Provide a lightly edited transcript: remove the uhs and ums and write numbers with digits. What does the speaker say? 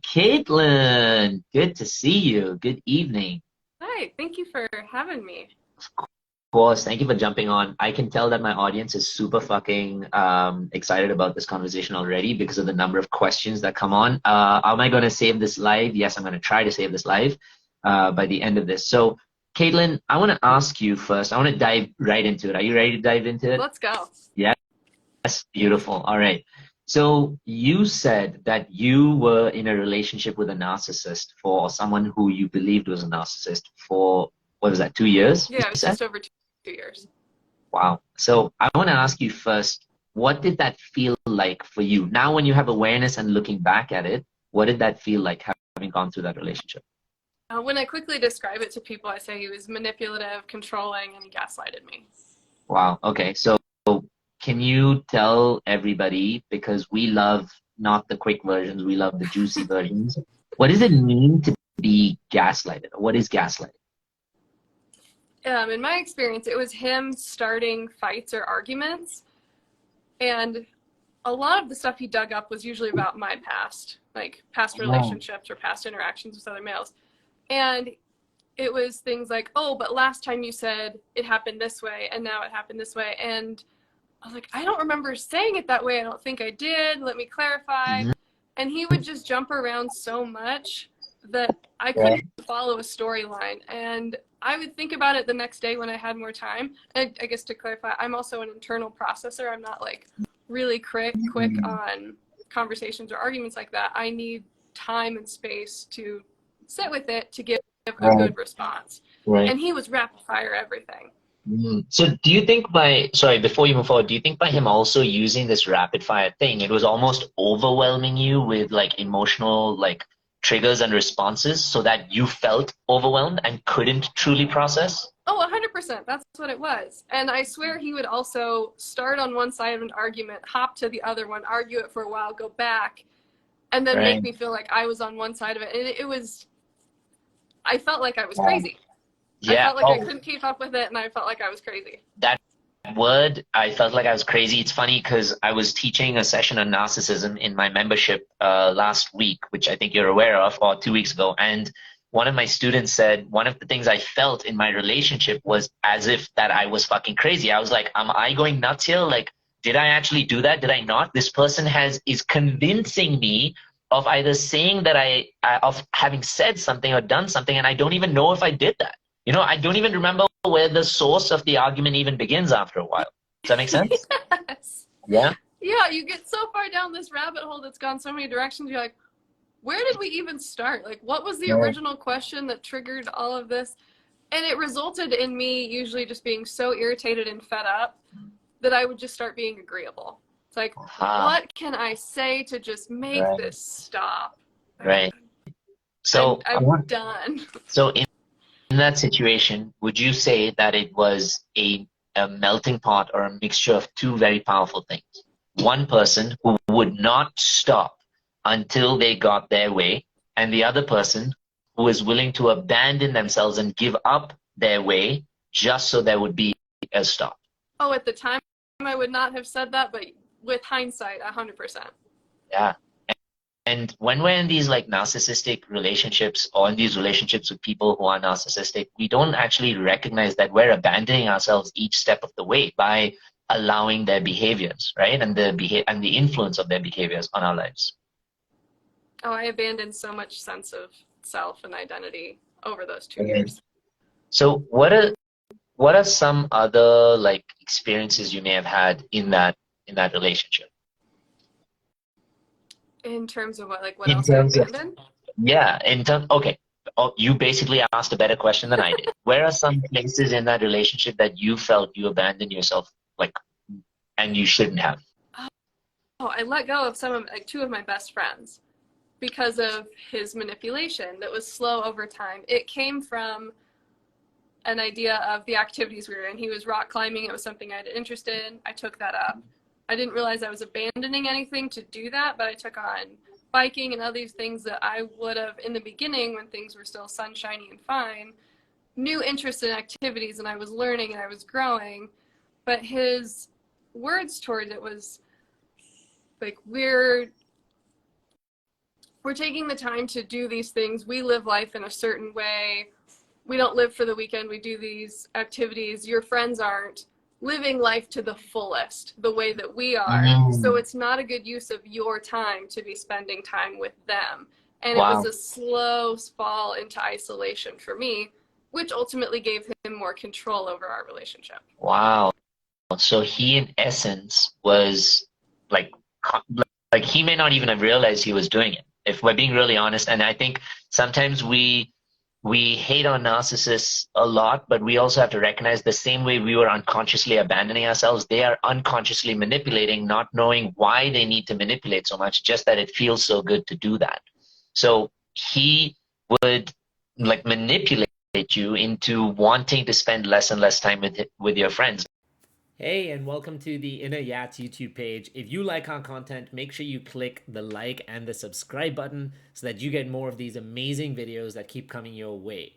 Katelyn, good to see you. Good evening. Hi, thank you for having me. Of course, thank you for jumping on. I can tell that my audience is super fucking excited about this conversation already because of the number of questions that come on. Am I going to save this live? Yes, I'm going to try to save this live by the end of this. So, Katelyn, I want to ask you first. I want to dive right into it. Are you ready to dive into it? Let's go. Yes, beautiful. All right. So you said that you were in a relationship with a narcissist for someone who you believed was a narcissist for, what was that, 2 years, you Yeah, it was said? just over 2 years. Wow. So I want to ask you first, what did that feel like for you? Now, when you have awareness and looking back at it, what did that feel like having gone through that relationship? When I quickly describe it to people, I say he was manipulative, controlling, and he gaslighted me. Wow. Okay. So can you tell everybody, because we love not the quick versions, we love the juicy versions, what does it mean to be gaslighted? What is gaslighting? In my experience, it was him starting fights or arguments, and a lot of the stuff he dug up was usually about my past, like past Wow. relationships or past interactions with other males. And it was things like, oh, but last time you said it happened this way, and now it happened this way. And I was like, I don't remember saying it that way. I don't think I did. Let me clarify. Mhm. And he would just jump around so much that I couldn't Right. follow a storyline. And I would think about it the next day when I had more time. And I guess to clarify, I'm also an internal processor. I'm not like really quick Mhm. on conversations or arguments like that. I need time and space to sit with it to give a Right. good response. Right. And he was rapid fire everything. So do you think by, sorry, before you move forward, do you think by him also using this rapid fire thing, it was almost overwhelming you with like emotional like triggers and responses so that you felt overwhelmed and couldn't truly process? Oh, 100%. That's what it was. And I swear he would also start on one side of an argument, hop to the other one, argue it for a while, go back, and then Right. make me feel like I was on one side of it. And it was, I felt like I was Wow. crazy. I Yeah. felt like I Oh, couldn't keep up with it, and I felt like I was crazy. that word, I felt like I was crazy. It's funny because I was teaching a session on narcissism in my membership last week, which I think you're aware of, or 2 weeks ago. And one of my students said one of the things I felt in my relationship was as if that I was fucking crazy. I was like, am I going nuts here? Like, did I actually do that? Did I not? This person is convincing me of either saying that of having said something or done something, and I don't even know if I did that. I don't even remember where the source of the argument even begins after a while. Does that make sense? Yes. Yeah. Yeah, you get so far down this rabbit hole that's gone so many directions, you're like, where did we even start? Like, what was the Right. original question that triggered all of this? And it resulted in me usually just being so irritated and fed up that I would just start being agreeable. It's like, Aha. what can I say to just make Right. this stop? Like, Right. I'm So I I'm want. done. So in that situation, would you say that it was a melting pot or a mixture of two very powerful things? One person who would not stop until they got their way, and the other person who is willing to abandon themselves and give up their way just so there would be a stop. Oh, at the time I would not have said that, but with hindsight, 100%. Yeah. And when we're in these like narcissistic relationships or in these relationships with people who are narcissistic, we don't actually recognize that we're abandoning ourselves each step of the way by allowing their behaviors, right? And the influence of their behaviors on our lives. Oh, I abandoned so much sense of self and identity over those two Right. years. So what are some other like experiences you may have had in that relationship? In terms of what In else I terms of abandoned? Yeah, okay. Oh, you basically asked a better question than I did. Where are some places in that relationship that you felt you abandoned yourself, like, and you shouldn't have? Oh, I let go of two of my best friends because of his manipulation that was slow over time. It came from an idea of the activities we were in. He was rock climbing. It was something I had interest in. I took that up. I didn't realize I was abandoning anything to do that, but I took on biking and other things that I would have in the beginning when things were still sunshiny and fine, new interest in activities, and I was learning and I was growing. But his words toward it was like, we're we're taking the time to do these things. We live life in a certain way. We don't live for the weekend. We do these activities. Your friends aren't living life to the fullest the way that we are. So it's not a good use of your time to be spending time with them. And it was Wow. a slow fall into isolation for me, which ultimately gave him more control over our relationship. Wow. So he, in essence, was like, co- like he may not even have realized he was doing it, if we're being really honest. And I think sometimes we hate on narcissists a lot, but we also have to recognize the same way we were unconsciously abandoning ourselves, they are unconsciously manipulating, not knowing why they need to manipulate so much, just that it feels so good to do that. So he would like manipulate you into wanting to spend less and less time with your friends. Hey, and welcome to the Inner Yats YouTube page. If you like our content, make sure you click the like and the subscribe button so that you get more of these amazing videos that keep coming your way.